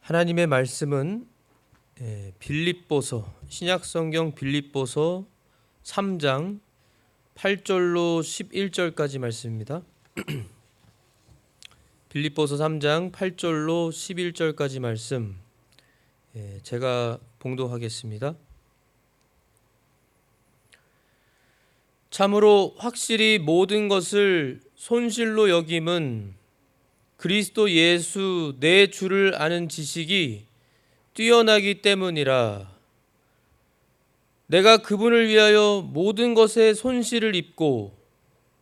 하나님의 말씀은 빌립보서 신약성경 빌립보서 3장 8절로 11절까지 말씀입니다. 빌립보서 3장 8절로 11절까지 말씀 제가 봉독하겠습니다. 참으로 확실히 모든 것을 손실로 여김은 그리스도 예수 내 주를 아는 지식이 뛰어나기 때문이라. 내가 그분을 위하여 모든 것에 손실을 입고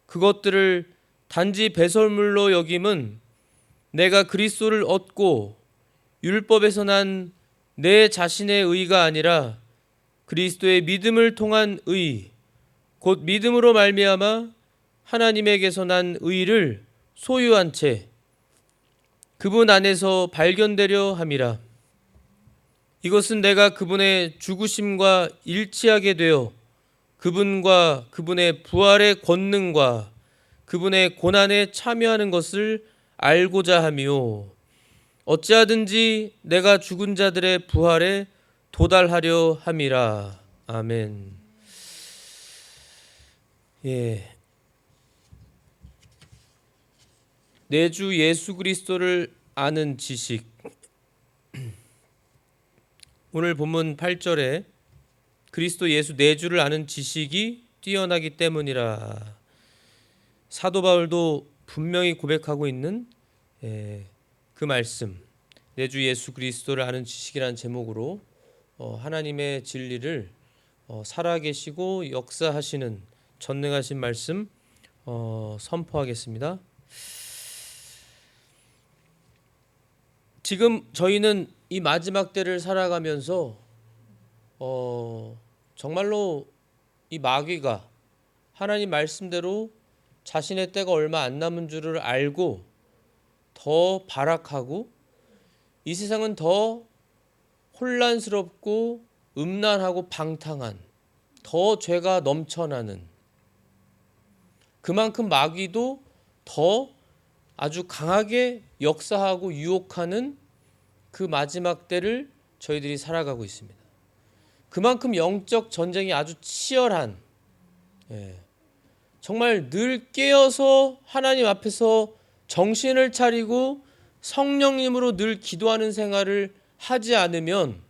그것들을 단지 배설물로 여김은 내가 그리스도를 얻고 율법에서 난 내 자신의 의가 아니라 그리스도의 믿음을 통한 의, 곧 믿음으로 말미암아 하나님에게서 난 의를 소유한 채 그분 안에서 발견되려 함이라. 이것은 내가 그분의 죽으심과 일치하게 되어 그분과 그분의 부활의 권능과 그분의 고난에 참여하는 것을 알고자 함이요. 어찌하든지 내가 죽은 자들의 부활에 도달하려 함이라. 아멘. 내 주 예수 그리스도를 아는 지식. 오늘 본문 8절에 그리스도 예수 내 주를 아는 지식이 뛰어나기 때문이라. 사도 바울도 분명히 고백하고 있는 그 말씀, 내 주 예수 그리스도를 아는 지식이라는 제목으로 하나님의 진리를 살아계시고 역사하시는 전능하신 말씀 선포하겠습니다. 지금 저희는 이 마지막 때를 살아가면서 정말로 이 마귀가 하나님 말씀대로 자신의 때가 얼마 안 남은 줄을 알고 더 발악하고 이 세상은 더 혼란스럽고 음란하고 방탕한 더 죄가 넘쳐나는 그만큼 마귀도 더 아주 강하게 역사하고 유혹하는 그 마지막 때를 저희들이 살아가고 있습니다. 그만큼 영적 전쟁이 아주 치열한, 정말 늘 깨어서 하나님 앞에서 정신을 차리고 성령님으로 늘 기도하는 생활을 하지 않으면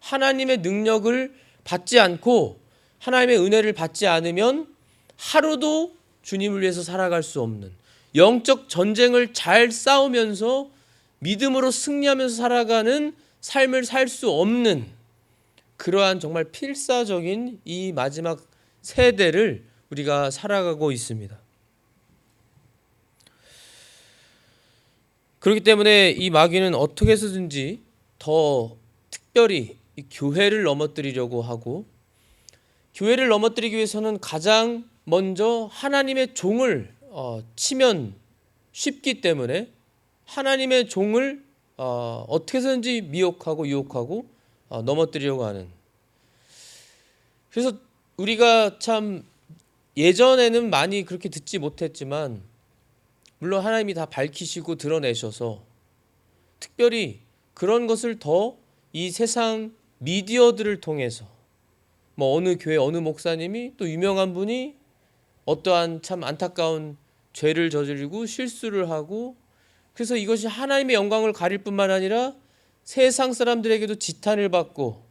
하나님의 능력을 받지 않고 하나님의 은혜를 받지 않으면 하루도 주님을 위해서 살아갈 수 없는 영적 전쟁을 잘 싸우면서 믿음으로 승리하면서 살아가는 삶을 살 수 없는 그러한 정말 필사적인 이 마지막 세대를 우리가 살아가고 있습니다. 그렇기 때문에 이 마귀는 어떻게 해서든지 더 특별히 이 교회를 넘어뜨리려고 하고, 교회를 넘어뜨리기 위해서는 가장 먼저 하나님의 종을 치면 쉽기 때문에 하나님의 종을 어떻게 해서든지 미혹하고 유혹하고 넘어뜨리려고 하는. 그래서 우리가 참 예전에는 많이 그렇게 듣지 못했지만 물론 하나님이 다 밝히시고 드러내셔서 특별히 그런 것을 더 이 세상 미디어들을 통해서 어느 교회 어느 목사님이 또 유명한 분이 어떠한 참 안타까운 죄를 저지르고 실수를 하고, 그래서 이것이 하나님의 영광을 가릴 뿐만 아니라 세상 사람들에게도 지탄을 받고,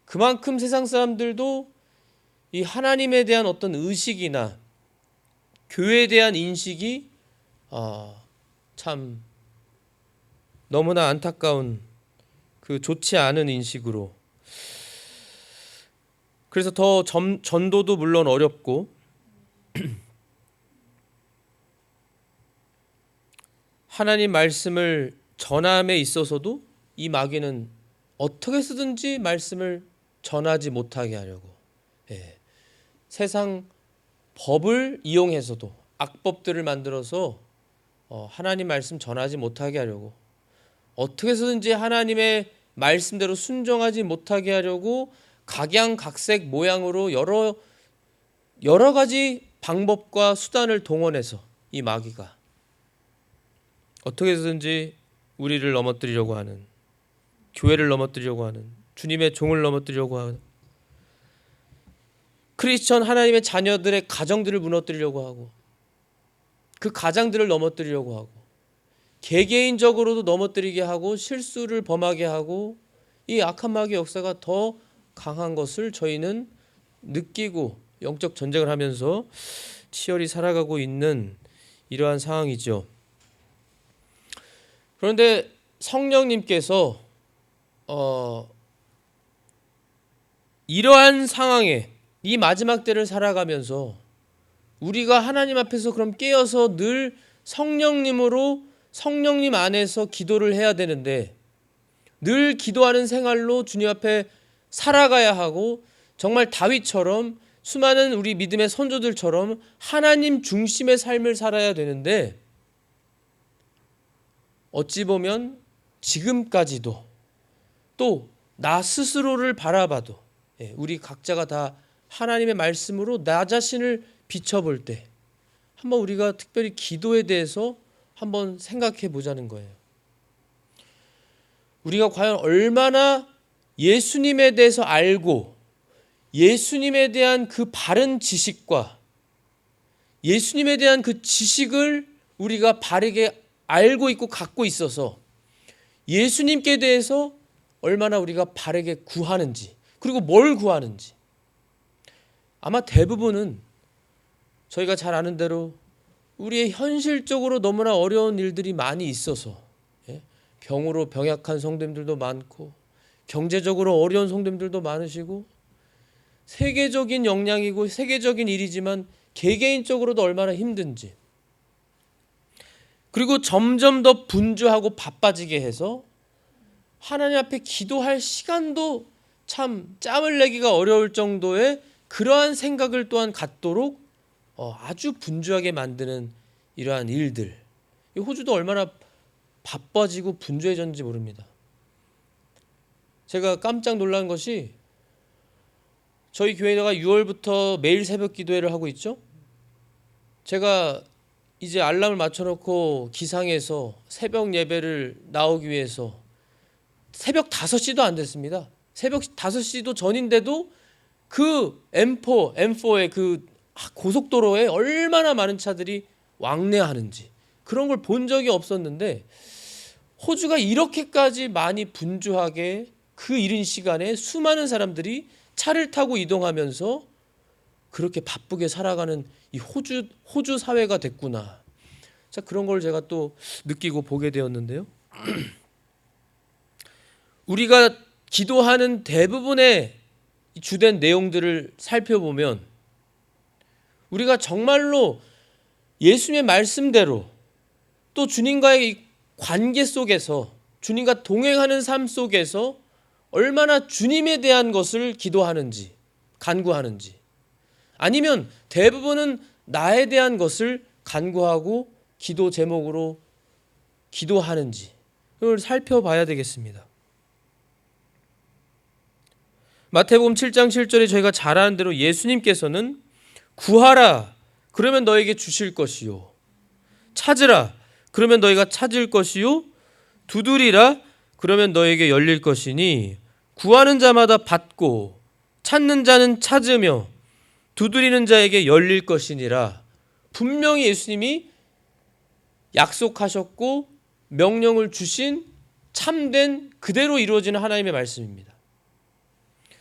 그만큼 세상 사람들도 이 하나님에 대한 어떤 의식이나 교회에 대한 인식이 참 너무나 안타까운 그 좋지 않은 인식으로, 그래서 더 전도도 물론 어렵고 하나님 말씀을 전함에 있어서도 이 마귀는 어떻게 해서든지 말씀을 전하지 못하게 하려고 세상 법을 이용해서도 악법들을 만들어서 하나님 말씀 전하지 못하게 하려고, 어떻게 해서든지 하나님의 말씀대로 순종하지 못하게 하려고 각양각색 모양으로 여러 가지 방법과 수단을 동원해서 이 마귀가 어떻게 해서든지 우리를 넘어뜨리려고 하는, 교회를 넘어뜨리려고 하는, 주님의 종을 넘어뜨리려고 하는, 크리스천 하나님의 자녀들의 가정들을 무너뜨리려고 하고, 그 가장들을 넘어뜨리려고 하고, 개개인적으로도 넘어뜨리게 하고 실수를 범하게 하고, 이 악한 마귀의 역사가 더 강한 것을 저희는 느끼고 영적 전쟁을 하면서 치열히 살아가고 있는 이러한 상황이죠. 그런데 성령님께서 이러한 상황에, 이 마지막 때를 살아가면서 우리가 하나님 앞에서 그럼 깨어서 늘 성령님으로, 성령님 안에서 기도를 해야 되는데, 늘 기도하는 생활로 주님 앞에 살아가야 하고, 정말 다윗처럼, 수많은 우리 믿음의 선조들처럼 하나님 중심의 삶을 살아야 되는데, 어찌 보면 지금까지도 또 나 스스로를 바라봐도, 우리 각자가 다 하나님의 말씀으로 나 자신을 비춰볼 때 한번 우리가 특별히 기도에 대해서 한번 생각해 보자는 거예요. 우리가 과연 얼마나 예수님에 대해서 알고, 예수님에 대한 그 바른 지식과 예수님에 대한 그 지식을 우리가 바르게 알고 있고 갖고 있어서 예수님께 대해서 얼마나 우리가 바르게 구하는지, 그리고 뭘 구하는지. 아마 대부분은 저희가 잘 아는 대로 우리의 현실적으로 너무나 어려운 일들이 많이 있어서, 병으로 병약한 성도님들도 많고, 경제적으로 어려운 성도님들도 많으시고, 세계적인 역량이고 세계적인 일이지만 개개인적으로도 얼마나 힘든지, 그리고 점점 더 분주하고 바빠지게 해서 하나님 앞에 기도할 시간도 참 짬을 내기가 어려울 정도의 그러한 생각을 또한 갖도록 아주 분주하게 만드는 이러한 일들. 호주도 얼마나 바빠지고 분주해졌는지 모릅니다. 제가 깜짝 놀란 것이, 저희 교회가 6월부터 매일 새벽 기도회를 하고 있죠. 제가 이제 알람을 맞춰놓고 기상해서 새벽 예배를 나오기 위해서 새벽 5시도 안 됐습니다. 새벽 5시도 전인데도 그 M4의 그 고속도로에 얼마나 많은 차들이 왕래하는지, 그런 걸 본 적이 없었는데, 호주가 이렇게까지 많이 분주하게 그 이른 시간에 수많은 사람들이 차를 타고 이동하면서 그렇게 바쁘게 살아가는 이 호주 사회가 됐구나. 자, 그런 걸 제가 또 느끼고 보게 되었는데요. 우리가 기도하는 대부분의 주된 내용들을 살펴보면, 우리가 정말로 예수님의 말씀대로 또 주님과의 관계 속에서, 주님과 동행하는 삶 속에서 얼마나 주님에 대한 것을 기도하는지, 간구하는지, 아니면 대부분은 나에 대한 것을 간구하고 기도 제목으로 기도하는지, 그걸 살펴봐야 되겠습니다. 마태복음 7장 7절에 저희가 잘 아는 대로 예수님께서는 구하라 그러면 너에게 주실 것이요, 찾으라 그러면 너희가 찾을 것이요, 두드리라 그러면 너에게 열릴 것이니 구하는 자마다 받고 찾는 자는 찾으며 두드리는 자에게 열릴 것이니라. 분명히 예수님이 약속하셨고 명령을 주신 참된 그대로 이루어지는 하나님의 말씀입니다.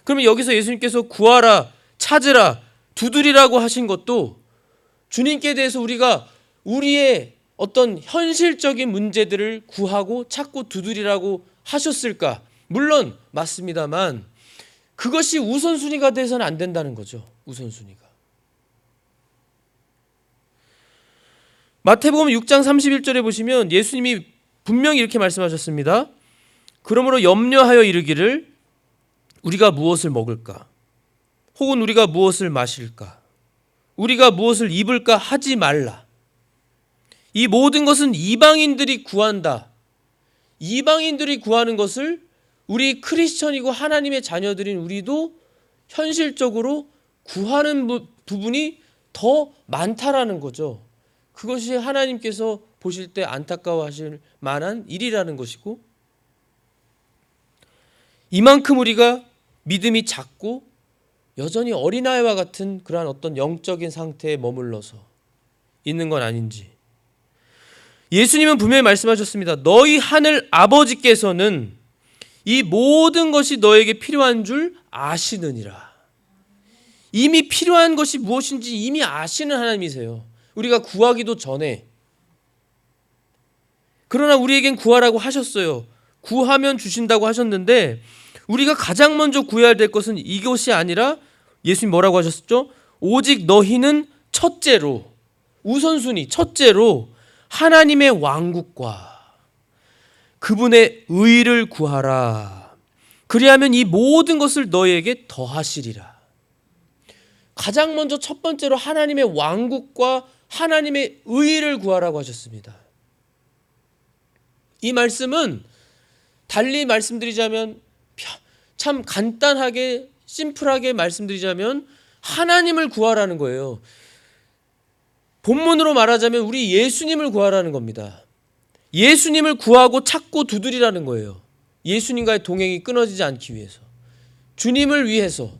그러면 여기서 예수님께서 구하라, 찾으라, 두드리라고 하신 것도 주님께 대해서 우리가 우리의 어떤 현실적인 문제들을 구하고 찾고 두드리라고 하셨을까? 물론 맞습니다만 그것이 우선순위가 돼서는 안 된다는 거죠. 우선순위가. 마태복음 6장 31절에 보시면 예수님이 분명히 이렇게 말씀하셨습니다. 그러므로 염려하여 이르기를 우리가 무엇을 먹을까? 혹은 우리가 무엇을 마실까? 우리가 무엇을 입을까 하지 말라. 이 모든 것은 이방인들이 구한다. 이방인들이 구하는 것을 우리 크리스천이고 하나님의 자녀들인 우리도 현실적으로 구하는 부분이 더 많다라는 거죠. 그것이 하나님께서 보실 때 안타까워하실 만한 일이라는 것이고, 이만큼 우리가 믿음이 작고 여전히 어린아이와 같은 그러한 어떤 영적인 상태에 머물러서 있는 건 아닌지. 예수님은 분명히 말씀하셨습니다. 너희 하늘 아버지께서는 이 모든 것이 너에게 필요한 줄 아시느니라. 이미 필요한 것이 무엇인지 이미 아시는 하나님이세요. 우리가 구하기도 전에. 그러나 우리에겐 구하라고 하셨어요. 구하면 주신다고 하셨는데, 우리가 가장 먼저 구해야 될 것은 이것이 아니라, 예수님 뭐라고 하셨죠? 오직 너희는 첫째로, 우선순위 첫째로 하나님의 왕국과 그분의 의를 구하라. 그리하면 이 모든 것을 너희에게 더하시리라. 가장 먼저 첫 번째로 하나님의 왕국과 하나님의 의를 구하라고 하셨습니다. 이 말씀은 달리 말씀드리자면, 참 간단하게 심플하게 말씀드리자면 하나님을 구하라는 거예요. 본문으로 말하자면 우리 예수님을 구하라는 겁니다. 예수님을 구하고 찾고 두드리라는 거예요. 예수님과의 동행이 끊어지지 않기 위해서, 주님을 위해서,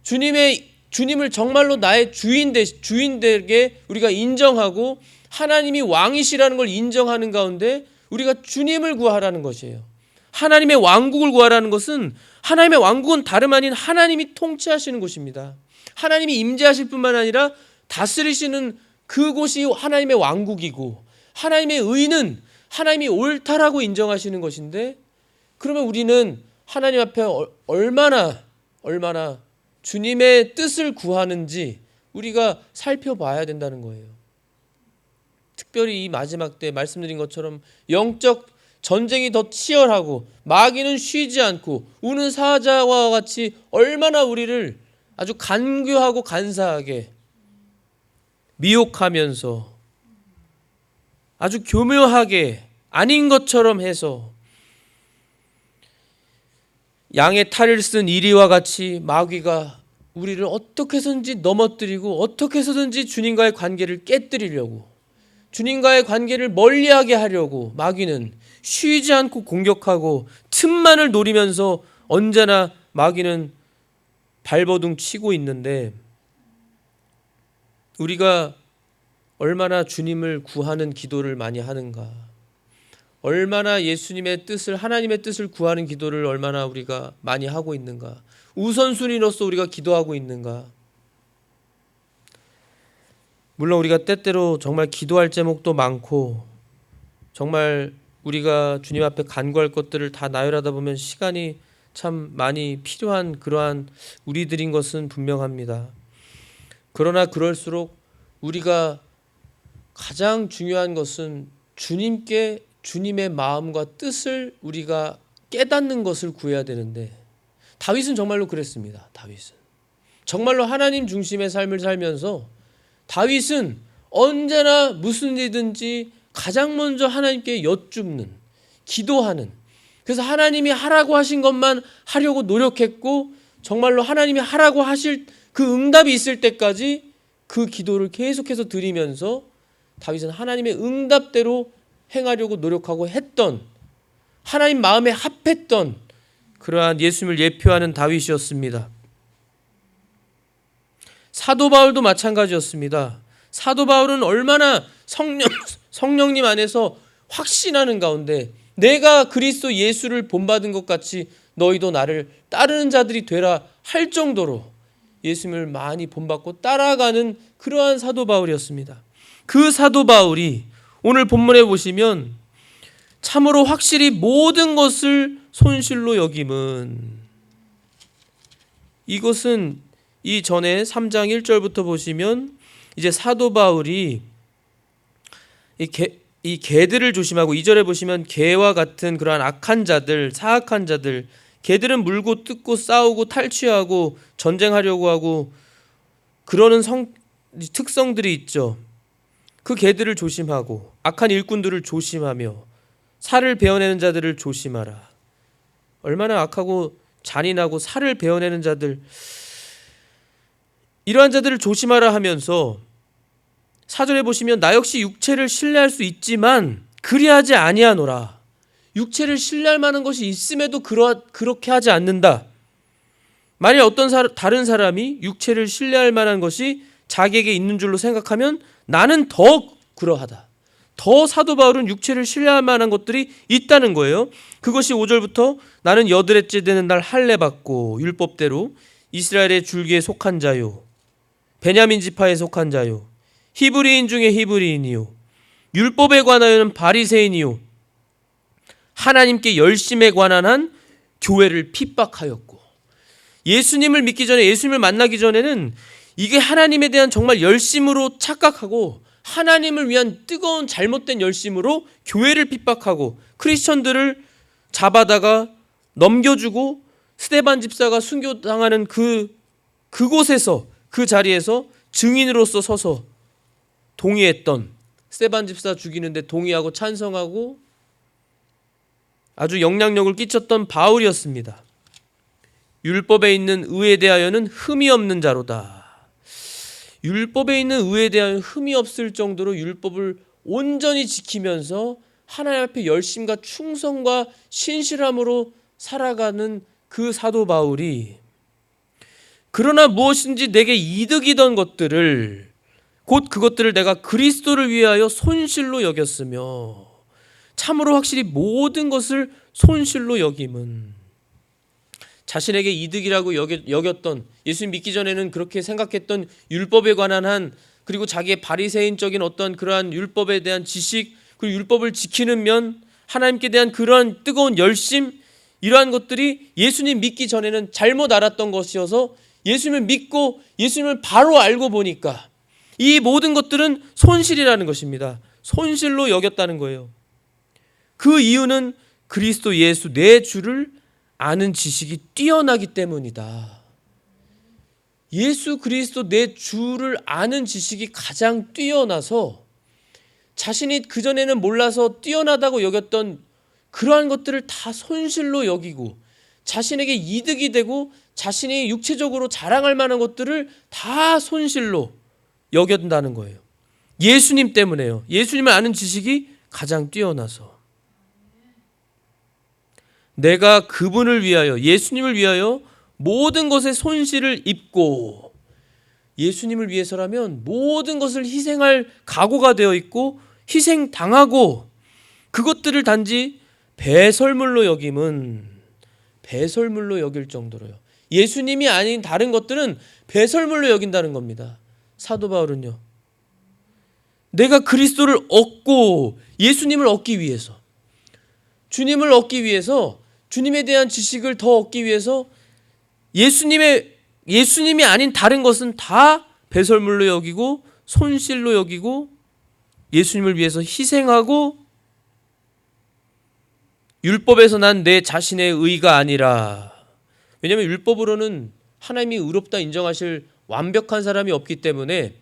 주님을 정말로 나의 주인 되게 우리가 인정하고 하나님이 왕이시라는 걸 인정하는 가운데 우리가 주님을 구하라는 것이에요. 하나님의 왕국을 구하라는 것은, 하나님의 왕국은 다름 아닌 하나님이 통치하시는 곳입니다. 하나님이 임재하실 뿐만 아니라 다스리시는 그곳이 하나님의 왕국이고, 하나님의 의는 하나님이 옳다라고 인정하시는 것인데, 그러면 우리는 하나님 앞에 얼마나 주님의 뜻을 구하는지 우리가 살펴봐야 된다는 거예요. 특별히 이 마지막 때 말씀드린 것처럼 영적 전쟁이 더 치열하고 마귀는 쉬지 않고 우는 사자와 같이 얼마나 우리를 아주 간교하고 간사하게 미혹하면서 아주 교묘하게 아닌 것처럼 해서 양의 탈을 쓴 이리와 같이 마귀가 우리를 어떻게 해서든지 넘어뜨리고 어떻게 해서든지 주님과의 관계를 깨뜨리려고, 주님과의 관계를 멀리하게 하려고 마귀는 쉬지 않고 공격하고 틈만을 노리면서 언제나 마귀는 발버둥 치고 있는데, 우리가 얼마나 주님을 구하는 기도를 많이 하는가, 얼마나 예수님의 뜻을, 하나님의 뜻을 구하는 기도를 얼마나 우리가 많이 하고 있는가, 우선순위로서 우리가 기도하고 있는가. 물론 우리가 때때로 정말 기도할 제목도 많고 정말 우리가 주님 앞에 간구할 것들을 다 나열하다 보면 시간이 참 많이 필요한 그러한 우리들인 것은 분명합니다. 그러나 그럴수록 우리가 가장 중요한 것은 주님께 주님의 마음과 뜻을 우리가 깨닫는 것을 구해야 되는데, 다윗은 정말로 그랬습니다. 다윗은 정말로 하나님 중심의 삶을 살면서 다윗은 언제나 무슨 일이든지 가장 먼저 하나님께 여쭙는, 기도하는, 그래서 하나님이 하라고 하신 것만 하려고 노력했고, 정말로 하나님이 하라고 하실 그 응답이 있을 때까지 그 기도를 계속해서 드리면서 다윗은 하나님의 응답대로 행하려고 노력하고 했던, 하나님 마음에 합했던 그러한 예수님을 예표하는 다윗이었습니다. 사도 바울도 마찬가지였습니다. 사도 바울은 얼마나 성령님 안에서 확신하는 가운데 내가 그리스도 예수를 본받은 것 같이 너희도 나를 따르는 자들이 되라 할 정도로 예수님을 많이 본받고 따라가는 그러한 사도 바울이었습니다. 그 사도 바울이 오늘 본문에 보시면 참으로 확실히 모든 것을 손실로 여김은, 이것은 이전에 3장 1절부터 보시면 이제 사도 바울이 이 개들을 조심하고, 2절에 보시면 개와 같은 그러한 악한 자들, 사악한 자들, 개들은 물고 뜯고 싸우고 탈취하고 전쟁하려고 하고 그러는 특성들이 있죠. 그 개들을 조심하고 악한 일꾼들을 조심하며 살을 베어내는 자들을 조심하라. 얼마나 악하고 잔인하고 살을 베어내는 자들, 이러한 자들을 조심하라 하면서 4절에 보시면 나 역시 육체를 신뢰할 수 있지만 그리하지 아니하노라. 육체를 신뢰할 만한 것이 있음에도 그렇게 하지 않는다. 만일 어떤 다른 사람이 육체를 신뢰할 만한 것이 자기에게 있는 줄로 생각하면 나는 더 그러하다. 더 사도 바울은 육체를 신뢰할 만한 것들이 있다는 거예요. 그것이 5절부터 나는 여드렛째 되는 날 할례 받고 율법대로 이스라엘의 줄기에 속한 자요, 베냐민 지파에 속한 자요, 히브리인 중에 히브리인이요, 율법에 관하여는 바리새인이요, 하나님께 열심에 관한 한 교회를 핍박하였고. 예수님을 믿기 전에, 예수님을 만나기 전에는 이게 하나님에 대한 정말 열심으로 착각하고 하나님을 위한 뜨거운 잘못된 열심으로 교회를 핍박하고 크리스천들을 잡아다가 넘겨주고 스데반 집사가 순교당하는 그곳에서, 그 자리에서 증인으로서 서서 동의했던, 스데반 집사 죽이는데 동의하고 찬성하고 아주 영향력을 끼쳤던 바울이었습니다. 율법에 있는 의에 대하여는 흠이 없는 자로다. 율법에 있는 의에 대하여 흠이 없을 정도로 율법을 온전히 지키면서 하나님 앞에 열심과 충성과 신실함으로 살아가는 그 사도 바울이, 그러나 무엇인지 내게 이득이던 것들을, 곧 그것들을 내가 그리스도를 위하여 손실로 여겼으며, 참으로 확실히 모든 것을 손실로 여김은, 자신에게 이득이라고 여겼던, 예수님 믿기 전에는 그렇게 생각했던 율법에 관한 한, 그리고 자기의 바리새인적인 어떤 그러한 율법에 대한 지식, 그리고 율법을 지키는 면, 하나님께 대한 그러한 뜨거운 열심, 이러한 것들이 예수님 믿기 전에는 잘못 알았던 것이어서 예수님을 믿고 예수님을 바로 알고 보니까 이 모든 것들은 손실이라는 것입니다. 손실로 여겼다는 거예요. 그 이유는 그리스도 예수 내 주를 아는 지식이 뛰어나기 때문이다. 예수 그리스도 내 주를 아는 지식이 가장 뛰어나서 자신이 그전에는 몰라서 뛰어나다고 여겼던 그러한 것들을 다 손실로 여기고 자신에게 이득이 되고 자신이 육체적으로 자랑할 만한 것들을 다 손실로 여긴다는 거예요. 예수님 때문에요. 예수님을 아는 지식이 가장 뛰어나서. 내가 그분을 위하여, 예수님을 위하여 모든 것에 손실을 입고, 예수님을 위해서라면 모든 것을 희생할 각오가 되어 있고 희생당하고, 그것들을 단지 배설물로 여김은, 배설물로 여길 정도로요. 예수님이 아닌 다른 것들은 배설물로 여긴다는 겁니다. 사도 바울은요, 내가 그리스도를 얻고 예수님을 얻기 위해서, 주님을 얻기 위해서, 주님에 대한 지식을 더 얻기 위해서 예수님이 아닌 다른 것은 다 배설물로 여기고 손실로 여기고 예수님을 위해서 희생하고, 율법에서 난 내 자신의 의가 아니라, 왜냐하면 율법으로는 하나님이 의롭다 인정하실 완벽한 사람이 없기 때문에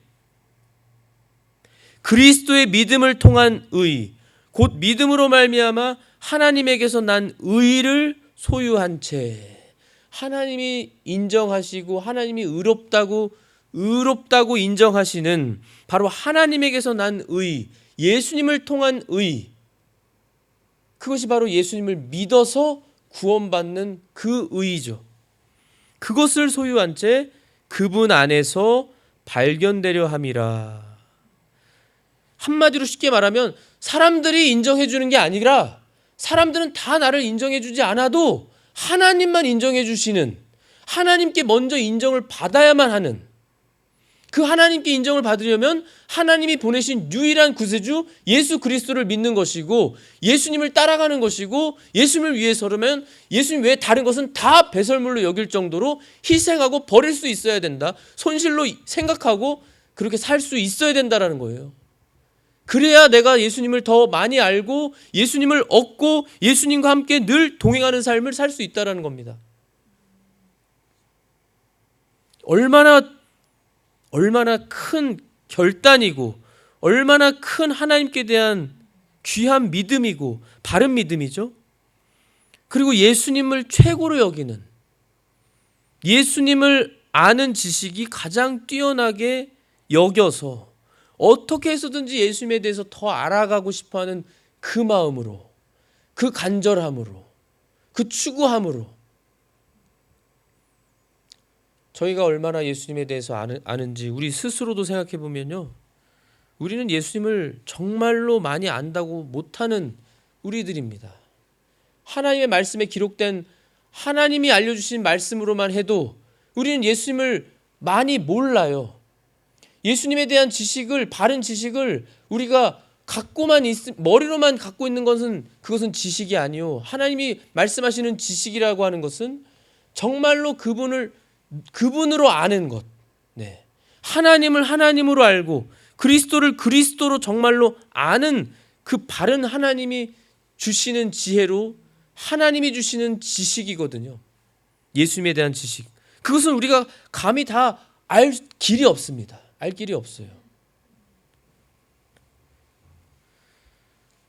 그리스도의 믿음을 통한 의, 곧 믿음으로 말미암아 하나님에게서 난 의를 소유한 채, 하나님이 인정하시고 하나님이 의롭다고 인정하시는 바로 하나님에게서 난 의, 예수님을 통한 의, 그것이 바로 예수님을 믿어서 구원받는 그 의이죠. 그것을 소유한 채 그분 안에서 발견되려 함이라. 한마디로 쉽게 말하면 사람들이 인정해 주는 게 아니라, 사람들은 다 나를 인정해 주지 않아도 하나님만 인정해 주시는, 하나님께 먼저 인정을 받아야만 하는, 그 하나님께 인정을 받으려면 하나님이 보내신 유일한 구세주 예수 그리스도를 믿는 것이고 예수님을 따라가는 것이고, 예수님을 위해서라면 예수님 외에 다른 것은 다 배설물로 여길 정도로 희생하고 버릴 수 있어야 된다. 손실로 생각하고 그렇게 살 수 있어야 된다라는 거예요. 그래야 내가 예수님을 더 많이 알고 예수님을 얻고 예수님과 함께 늘 동행하는 삶을 살 수 있다라는 겁니다. 얼마나 큰 결단이고 얼마나 큰 하나님께 대한 귀한 믿음이고 바른 믿음이죠. 그리고 예수님을 최고로 여기는, 예수님을 아는 지식이 가장 뛰어나게 여겨서 어떻게 해서든지 예수님에 대해서 더 알아가고 싶어하는 그 마음으로, 그 간절함으로, 그 추구함으로 저희가 얼마나 예수님에 대해서 아는지 우리 스스로도 생각해 보면요, 우리는 예수님을 정말로 많이 안다고 못하는 우리들입니다. 하나님의 말씀에 기록된 하나님이 알려주신 말씀으로만 해도 우리는 예수님을 많이 몰라요. 예수님에 대한 지식을, 바른 지식을 우리가 머리로만 갖고 있는 것은 그것은 지식이 아니요, 하나님이 말씀하시는 지식이라고 하는 것은 정말로 그분으로 아는 것, 네. 하나님을 하나님으로 알고 그리스도를 그리스도로 정말로 아는 그 바른 하나님이 주시는 지혜로 하나님이 주시는 지식이거든요. 예수님에 대한 지식. 그것은 우리가 감히 다 알 길이 없습니다. 알 길이 없어요.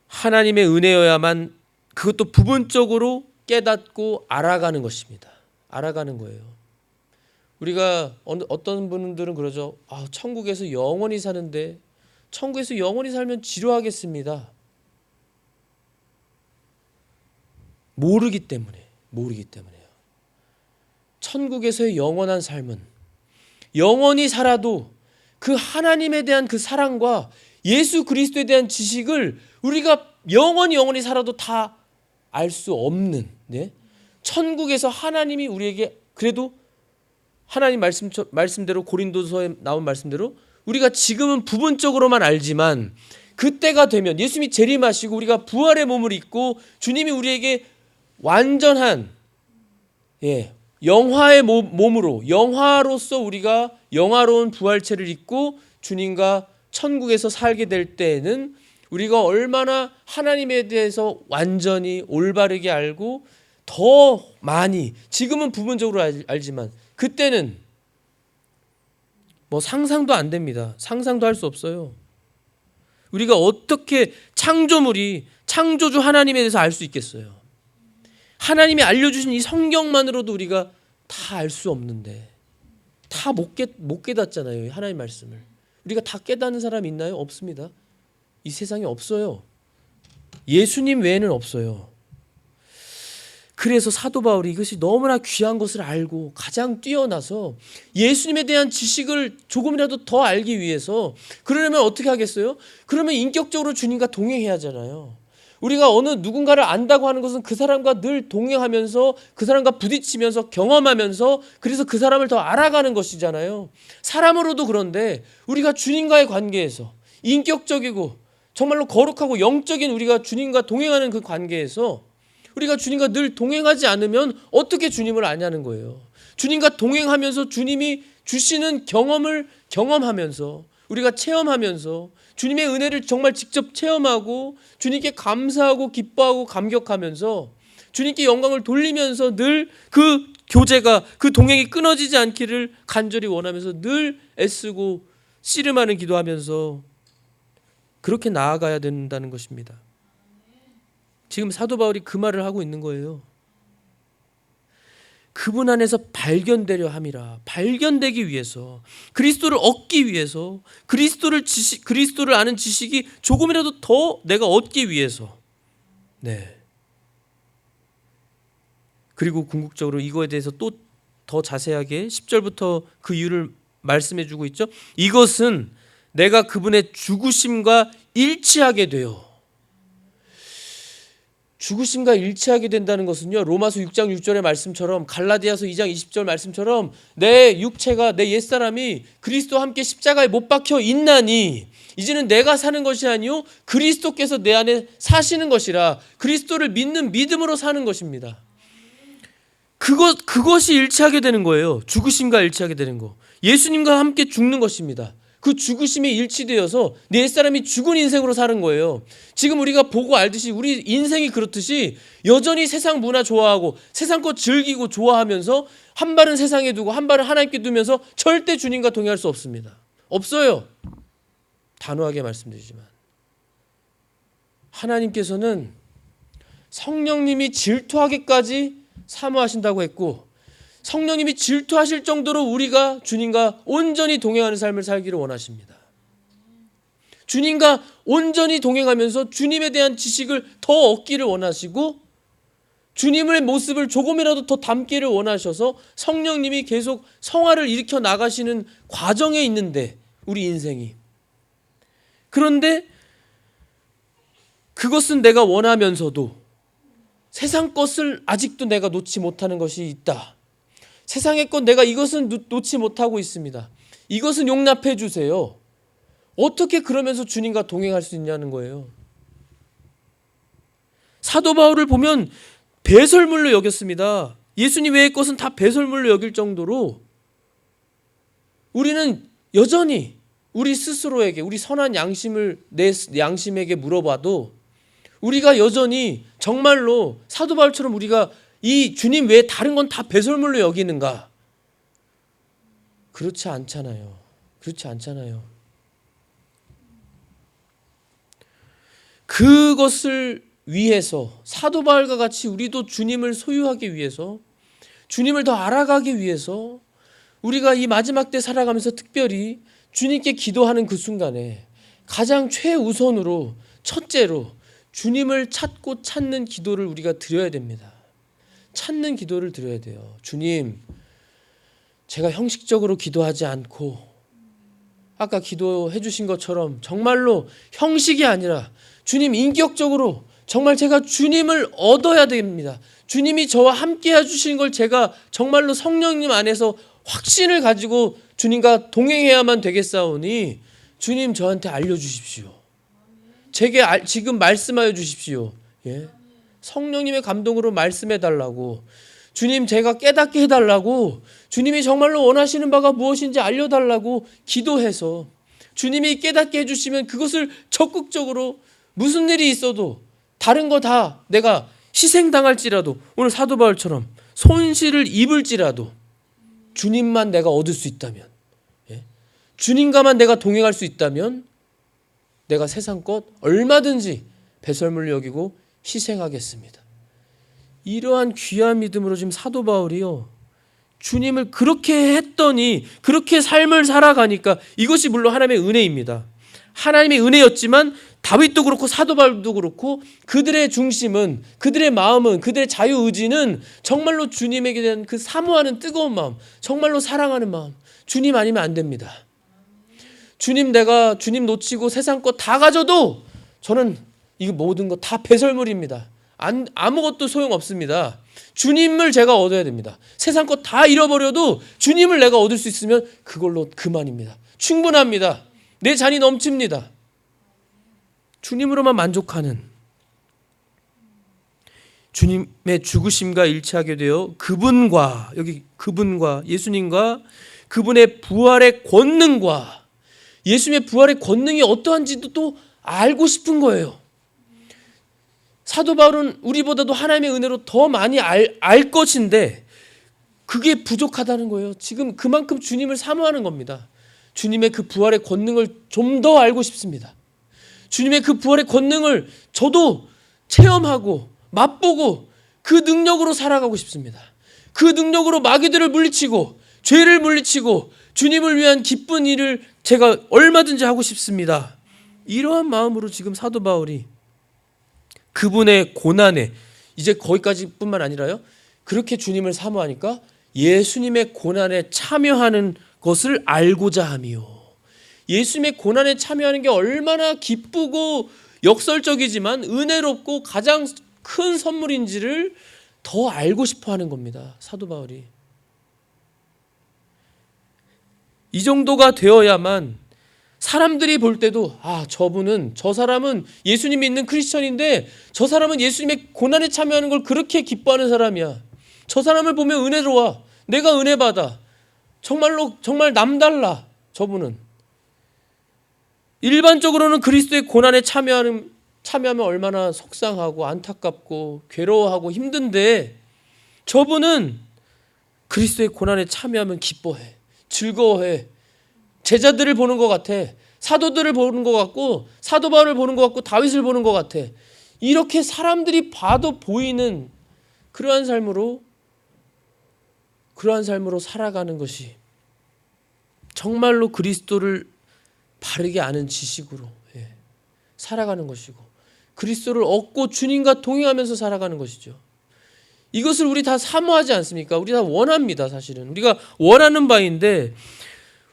하나님의 은혜여야만, 그것도 부분적으로 깨닫고 알아가는 것입니다. 알아가는 거예요. 우리가 어떤 분들은 그러죠. 천국에서 영원히 사는데, 천국에서 영원히 살면 지루하겠습니다. 모르기 때문에요. 천국에서의 영원한 삶은 영원히 살아도 그 하나님에 대한 그 사랑과 예수 그리스도에 대한 지식을 우리가 영원히 살아도 다 알 수 없는, 네? 천국에서 하나님이 우리에게, 그래도 하나님 말씀대로, 고린도서에 나온 말씀대로 우리가 지금은 부분적으로만 알지만 그때가 되면 예수님이 재림하시고 우리가 부활의 몸을 입고 주님이 우리에게 완전한, 영화의 몸으로, 영화로서 우리가 영화로운 부활체를 입고 주님과 천국에서 살게 될 때에는 우리가 얼마나 하나님에 대해서 완전히 올바르게 알고 더 많이, 지금은 부분적으로 알지만 그때는 상상도 안 됩니다. 상상도 할 수 없어요. 우리가 어떻게 창조주 하나님에 대해서 알 수 있겠어요? 하나님이 알려주신 이 성경만으로도 우리가 다 알 수 없는데, 다 못 깨닫잖아요. 하나님 말씀을. 우리가 다 깨닫는 사람이 있나요? 없습니다. 이 세상에 없어요. 예수님 외에는 없어요. 그래서 사도 바울이 이것이 너무나 귀한 것을 알고 가장 뛰어나서 예수님에 대한 지식을 조금이라도 더 알기 위해서, 그러려면 어떻게 하겠어요? 그러면 인격적으로 주님과 동행해야 하잖아요. 우리가 어느 누군가를 안다고 하는 것은 그 사람과 늘 동행하면서 그 사람과 부딪히면서 경험하면서, 그래서 그 사람을 더 알아가는 것이잖아요. 사람으로도 그런데 우리가 주님과의 관계에서 인격적이고 정말로 거룩하고 영적인 우리가 주님과 동행하는 그 관계에서 우리가 주님과 늘 동행하지 않으면 어떻게 주님을 아냐는 거예요. 주님과 동행하면서 주님이 주시는 경험을 경험하면서 우리가 체험하면서 주님의 은혜를 정말 직접 체험하고 주님께 감사하고 기뻐하고 감격하면서 주님께 영광을 돌리면서 늘 그 교제가, 그 동행이 끊어지지 않기를 간절히 원하면서 늘 애쓰고 씨름하는 기도하면서 그렇게 나아가야 된다는 것입니다. 지금 사도 바울이 그 말을 하고 있는 거예요. 그분 안에서 발견되려 함이라. 발견되기 위해서, 그리스도를 얻기 위해서, 그리스도를 아는 지식이 조금이라도 더 내가 얻기 위해서. 네. 그리고 궁극적으로 이거에 대해서 또 더 자세하게 10절부터 그 이유를 말씀해 주고 있죠. 이것은 내가 그분의 죽으심과 일치하게 되어. 죽으심과 일치하게 된다는 것은요, 로마서 6장 6절의 말씀처럼, 갈라디아서 2장 20절 말씀처럼 내 육체가, 내 옛사람이 그리스도와 함께 십자가에 못 박혀 있나니 이제는 내가 사는 것이 아니요 그리스도께서 내 안에 사시는 것이라. 그리스도를 믿는 믿음으로 사는 것입니다. 그것이 일치하게 되는 거예요. 죽으심과 일치하게 되는 거. 예수님과 함께 죽는 것입니다. 그 죽으심이 일치되어서 내 옛사람이 죽은 인생으로 사는 거예요. 지금 우리가 보고 알듯이 우리 인생이 그렇듯이 여전히 세상 문화 좋아하고 세상 것 즐기고 좋아하면서 한 발은 세상에 두고 한 발은 하나님께 두면서 절대 주님과 동행할 수 없습니다. 없어요. 단호하게 말씀드리지만 하나님께서는 성령님이 질투하기까지 사모하신다고 했고, 성령님이 질투하실 정도로 우리가 주님과 온전히 동행하는 삶을 살기를 원하십니다. 주님과 온전히 동행하면서 주님에 대한 지식을 더 얻기를 원하시고 주님의 모습을 조금이라도 더 담기를 원하셔서 성령님이 계속 성화를 일으켜 나가시는 과정에 있는데 우리 인생이. 그런데 그것은 내가 원하면서도 세상 것을 아직도 내가 놓지 못하는 것이 있다. 세상의 것 내가 이것은 놓지 못하고 있습니다. 이것은 용납해 주세요. 어떻게 그러면서 주님과 동행할 수 있냐는 거예요. 사도 바울을 보면 배설물로 여겼습니다. 예수님 외의 것은 다 배설물로 여길 정도로 우리는 여전히 우리 스스로에게 우리 선한 양심을 내 양심에게 물어봐도 우리가 여전히 정말로 사도 바울처럼 우리가 이 주님 외에 다른 건 다 배설물로 여기는가? 그렇지 않잖아요. 그렇지 않잖아요. 그것을 위해서 사도 바울과 같이 우리도 주님을 소유하기 위해서 주님을 더 알아가기 위해서 우리가 이 마지막 때 살아가면서 특별히 주님께 기도하는 그 순간에 가장 최우선으로 첫째로 주님을 찾고 찾는 기도를 우리가 드려야 됩니다. 찾는 기도를 드려야 돼요. 주님, 제가 형식적으로 기도하지 않고 아까 기도해 주신 것처럼 정말로 형식이 아니라 주님 인격적으로 정말 제가 주님을 얻어야 됩니다. 주님이 저와 함께 해주신 걸 제가 정말로 성령님 안에서 확신을 가지고 주님과 동행해야만 되겠사오니 주님 저한테 알려주십시오. 제게 지금 말씀하여 주십시오. 예? 성령님의 감동으로 말씀해 달라고. 주님 제가 깨닫게 해달라고. 주님이 정말로 원하시는 바가 무엇인지 알려달라고 기도해서 주님이 깨닫게 해주시면 그것을 적극적으로 무슨 일이 있어도 다른 거 다 내가 희생당할지라도 오늘 사도 바울처럼 손실을 입을지라도 주님만 내가 얻을 수 있다면 주님과만 내가 동행할 수 있다면 내가 세상 것 얼마든지 배설물로 여기고 희생하겠습니다. 이러한 귀한 믿음으로 지금 사도 바울이요 주님을 그렇게 했더니 그렇게 삶을 살아가니까 이것이 물론 하나님의 은혜입니다. 하나님의 은혜였지만 다윗도 그렇고 사도 바울도 그렇고 그들의 중심은 그들의 마음은 그들의 자유의지는 정말로 주님에게 대한 그 사모하는 뜨거운 마음 정말로 사랑하는 마음 주님 아니면 안 됩니다. 주님 내가 주님 놓치고 세상 것 다 가져도 저는 이거 모든 거 다 배설물입니다. 아무것도 소용없습니다. 주님을 제가 얻어야 됩니다. 세상 것 다 잃어버려도 주님을 내가 얻을 수 있으면 그걸로 그만입니다. 충분합니다. 내 잔이 넘칩니다. 주님으로만 만족하는 주님의 죽으심과 일치하게 되어 그분과 여기 그분과 예수님과 그분의 부활의 권능과 예수님의 부활의 권능이 어떠한지도 또 알고 싶은 거예요. 사도 바울은 우리보다도 하나님의 은혜로 더 많이 알 것인데 그게 부족하다는 거예요. 지금 그만큼 주님을 사모하는 겁니다. 주님의 그 부활의 권능을 좀 더 알고 싶습니다. 주님의 그 부활의 권능을 저도 체험하고 맛보고 그 능력으로 살아가고 싶습니다. 그 능력으로 마귀들을 물리치고 죄를 물리치고 주님을 위한 기쁜 일을 제가 얼마든지 하고 싶습니다. 이러한 마음으로 지금 사도 바울이 그분의 고난에 이제 거기까지뿐만 아니라요. 그렇게 주님을 사모하니까 예수님의 고난에 참여하는 것을 알고자 함이요. 예수님의 고난에 참여하는 게 얼마나 기쁘고 역설적이지만 은혜롭고 가장 큰 선물인지를 더 알고 싶어 하는 겁니다. 사도 바울이. 이 정도가 되어야만 사람들이 볼 때도 저 사람은 예수님 믿는 크리스천인데 저 사람은 예수님의 고난에 참여하는 걸 그렇게 기뻐하는 사람이야. 저 사람을 보면 은혜로워. 내가 은혜 받아. 정말로 정말 남달라. 저분은. 일반적으로는 그리스도의 고난에 참여하면 얼마나 속상하고 안타깝고 괴로워하고 힘든데 저분은 그리스도의 고난에 참여하면 기뻐해. 즐거워해. 제자들을 보는 것 같아. 사도들을 보는 것 같고 사도 바울을 보는 것 같고 다윗을 보는 것 같아. 이렇게 사람들이 봐도 보이는 그러한 삶으로 살아가는 것이 정말로 그리스도를 바르게 아는 지식으로 살아가는 것이고 그리스도를 얻고 주님과 동행하면서 살아가는 것이죠. 이것을 우리 다 사모하지 않습니까? 우리 다 원합니다. 사실은 우리가 원하는 바인데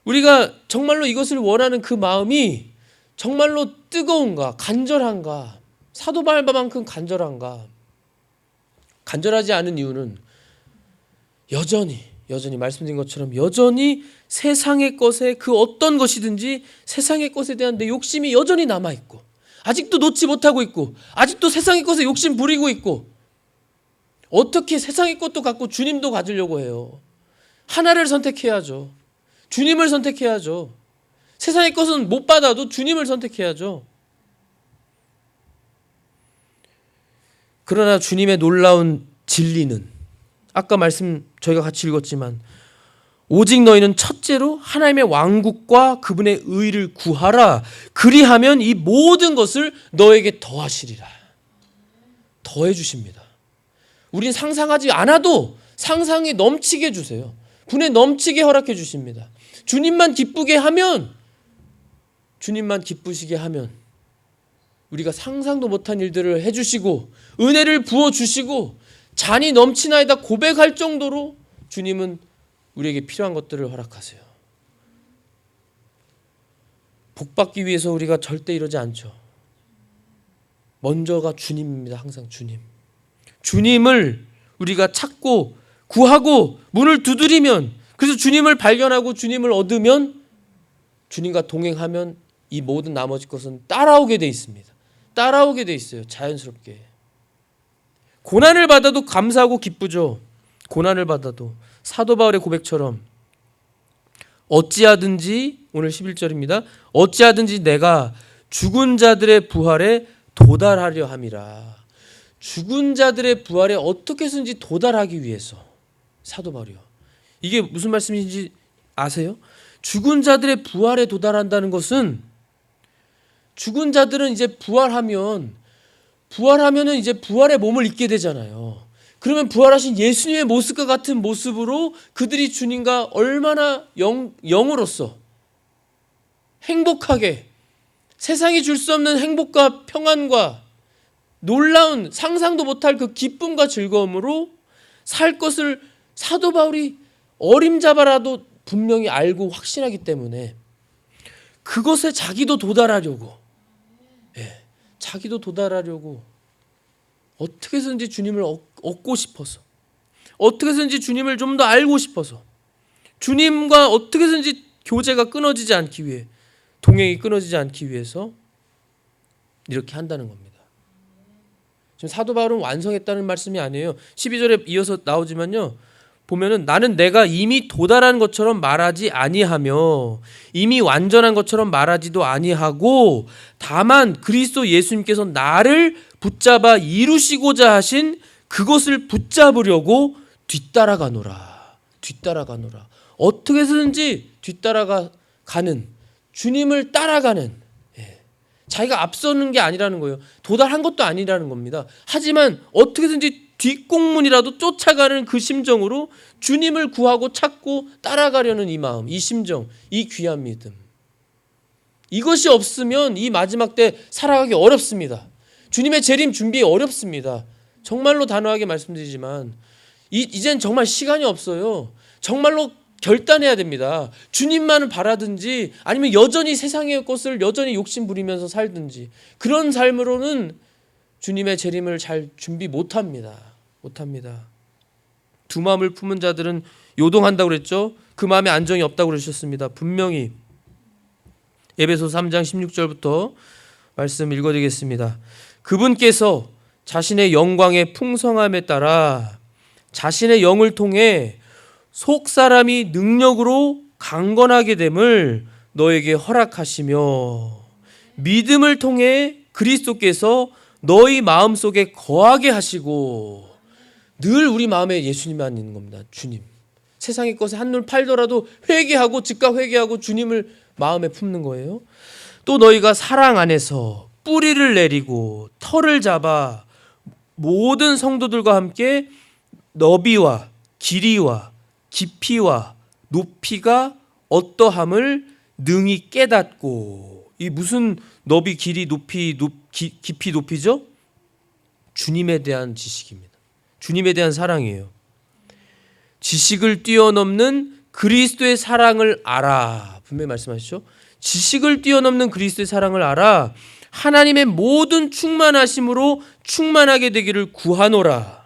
우리가 정말로 이것을 원하는 그 마음이 정말로 뜨거운가, 간절한가, 사도 바울만큼 간절한가. 간절하지 않은 이유는 여전히 말씀드린 것처럼 여전히 세상의 것에 그 어떤 것이든지 세상의 것에 대한 내 욕심이 여전히 남아있고 아직도 놓지 못하고 있고 아직도 세상의 것에 욕심 부리고 있고 어떻게 세상의 것도 갖고 주님도 가지려고 해요. 하나를 선택해야죠. 주님을 선택해야죠. 세상의 것은 못 받아도 주님을 선택해야죠. 그러나 주님의 놀라운 진리는 아까 말씀 저희가 같이 읽었지만 오직 너희는 첫째로 하나님의 왕국과 그분의 의를 구하라. 그리하면 이 모든 것을 너에게 더하시리라. 더해 주십니다. 우린 상상하지 않아도 상상이 넘치게 해주세요. 분에 넘치게 허락해 주십니다. 주님만 기쁘게 하면, 주님만 기쁘시게 하면 우리가 상상도 못한 일들을 해주시고 은혜를 부어주시고 잔이 넘치나이다 고백할 정도로 주님은 우리에게 필요한 것들을 허락하세요. 복받기 위해서 우리가 절대 이러지 않죠. 먼저가 주님입니다. 항상 주님. 주님을 우리가 찾고 구하고 문을 두드리면, 그래서 주님을 발견하고 주님을 얻으면, 주님과 동행하면 이 모든 나머지 것은 따라오게 돼 있습니다. 따라오게 돼 있어요. 자연스럽게. 고난을 받아도 감사하고 기쁘죠. 고난을 받아도 사도 바울의 고백처럼 어찌하든지, 오늘 11절입니다. 어찌하든지 내가 죽은 자들의 부활에 도달하려 함이라. 죽은 자들의 부활에 어떻게 해서든지 도달하기 위해서. 사도 바울이요. 이게 무슨 말씀인지 아세요? 죽은 자들의 부활에 도달한다는 것은, 죽은 자들은 이제 부활하면은 이제 부활의 몸을 입게 되잖아요. 그러면 부활하신 예수님의 모습과 같은 모습으로 그들이 주님과 얼마나 영으로서 행복하게, 세상이 줄 수 없는 행복과 평안과 놀라운 상상도 못할 그 기쁨과 즐거움으로 살 것을 사도 바울이 어림잡아라도 분명히 알고 확신하기 때문에 그것에 자기도 도달하려고, 자기도 도달하려고 어떻게 해서든지 주님을 얻고 싶어서, 어떻게 해서든지 주님을 좀 더 알고 싶어서, 주님과 어떻게 해서든지 교제가 끊어지지 않기 위해, 동행이 끊어지지 않기 위해서 이렇게 한다는 겁니다. 지금 사도 바울은 완성했다는 말씀이 아니에요. 12절에 이어서 나오지만요, 보면은 나는 내가 이미 도달한 것처럼 말하지 아니하며 이미 완전한 것처럼 말하지도 아니하고 다만 그리스도 예수님께서 나를 붙잡아 이루시고자 하신 그것을 붙잡으려고 뒤따라가노라. 뒤따라가노라. 어떻게 해서든지 뒤따라가는, 주님을 따라가는, 자기가 앞서는 게 아니라는 거예요. 도달한 것도 아니라는 겁니다. 하지만 어떻게든지 뒷공문이라도 쫓아가는 그 심정으로 주님을 구하고 찾고 따라가려는 이 마음, 이 심정, 이 귀한 믿음. 이것이 없으면 이 마지막 때 살아가기 어렵습니다. 주님의 재림 준비 어렵습니다. 정말로 단호하게 말씀드리지만 이젠 정말 시간이 없어요. 정말로 결단해야 됩니다. 주님만을 바라든지 아니면 여전히 세상의 것을 여전히 욕심 부리면서 살든지, 그런 삶으로는 주님의 재림을 잘 준비 못합니다. 두 마음을 품은 자들은 요동한다고 그랬죠. 그 마음에 안정이 없다고 그러셨습니다. 분명히 에베소서 3장 16절부터 말씀 읽어드리겠습니다. 그분께서 자신의 영광의 풍성함에 따라 자신의 영을 통해 속 사람이 능력으로 강건하게 됨을 너에게 허락하시며 믿음을 통해 그리스도께서 너희 마음속에 거하게 하시고, 늘 우리 마음에 예수님만 있는 겁니다. 주님. 세상의 것에 한눈 팔더라도 회개하고 즉각 회개하고 주님을 마음에 품는 거예요. 또 너희가 사랑 안에서 뿌리를 내리고 털을 잡아 모든 성도들과 함께 너비와 길이와 깊이와 높이가 어떠함을 능히 깨닫고, 이 무슨 너비, 길이, 높이, 깊이, 높이죠? 주님에 대한 지식입니다. 주님에 대한 사랑이에요. 지식을 뛰어넘는 그리스도의 사랑을 알아. 분명히 말씀하시죠. 지식을 뛰어넘는 그리스도의 사랑을 알아. 하나님의 모든 충만하심으로 충만하게 되기를 구하노라.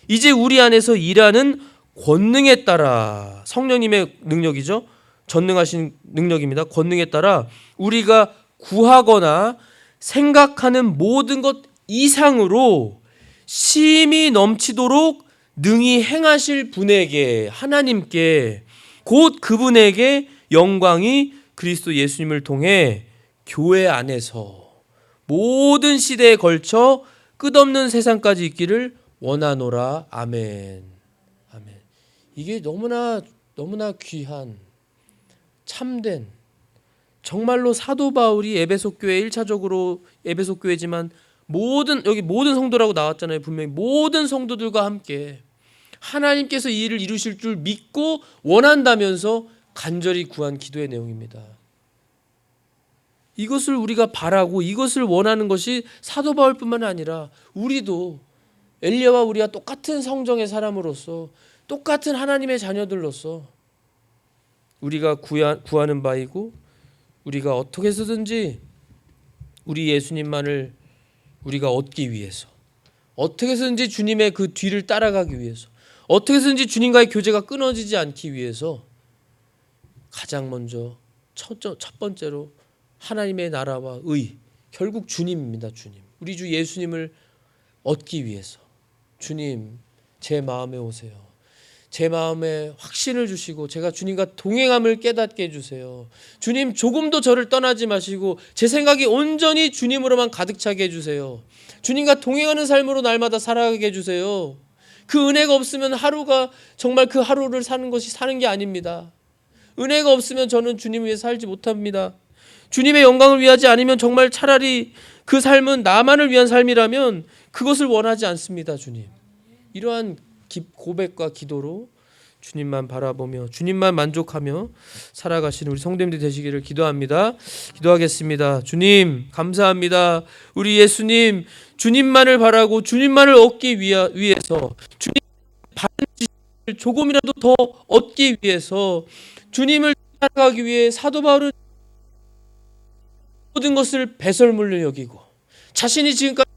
이제 우리 안에서 일하는 권능에 따라, 성령님의 능력이죠. 전능하신 능력입니다. 권능에 따라 우리가 구하거나 생각하는 모든 것 이상으로 심히 넘치도록 능히 행하실 분에게, 하나님께, 곧 그분에게 영광이 그리스도 예수님을 통해 교회 안에서 모든 시대에 걸쳐 끝없는 세상까지 있기를 원하노라. 아멘. 아멘. 이게 너무나 귀한, 참된, 정말로 사도 바울이 에베소 교회 1차적으로 에베소 교회지만 여기 모든 성도라고 나왔잖아요. 분명히 모든 성도들과 함께 하나님께서 이 일을 이루실 줄 믿고 원한다면서 간절히 구한 기도의 내용입니다. 이것을 우리가 바라고 이것을 원하는 것이 사도 바울뿐만 아니라 우리도, 엘리야와 우리가 똑같은 성정의 사람으로서, 똑같은 하나님의 자녀들로서 우리가 구하는 바이고, 우리가 어떻게 해서든지 우리 예수님만을 우리가 얻기 위해서, 어떻게 해서든지 주님의 그 뒤를 따라가기 위해서, 어떻게 해서든지 주님과의 교제가 끊어지지 않기 위해서 가장 먼저 첫 번째로 하나님의 나라와 의, 결국 주님입니다. 주님, 우리 주 예수님을 얻기 위해서 주님, 제 마음에 오세요. 제 마음에 확신을 주시고 제가 주님과 동행함을 깨닫게 해주세요. 주님, 조금도 저를 떠나지 마시고 제 생각이 온전히 주님으로만 가득 차게 해주세요. 주님과 동행하는 삶으로 날마다 살아가게 해주세요. 그 은혜가 없으면 하루가 정말 그 하루를 사는 것이 사는 게 아닙니다. 은혜가 없으면 저는 주님 위해 살지 못합니다. 주님의 영광을 위하지 않으면 정말 차라리 그 삶은 나만을 위한 삶이라면 그것을 원하지 않습니다. 주님, 이러한 고백과 기도로 주님만 바라보며 주님만 만족하며 살아가시는 우리 성도님들 되시기를 기도합니다. 기도하겠습니다. 주님, 감사합니다. 우리 예수님, 주님만을 바라고 주님만을 얻기 위해서, 주님 바른 지식을 조금이라도 더 얻기 위해서, 주님을 따라가기 위해 사도 바울은 모든 것을 배설물로 여기고 자신이 지금까지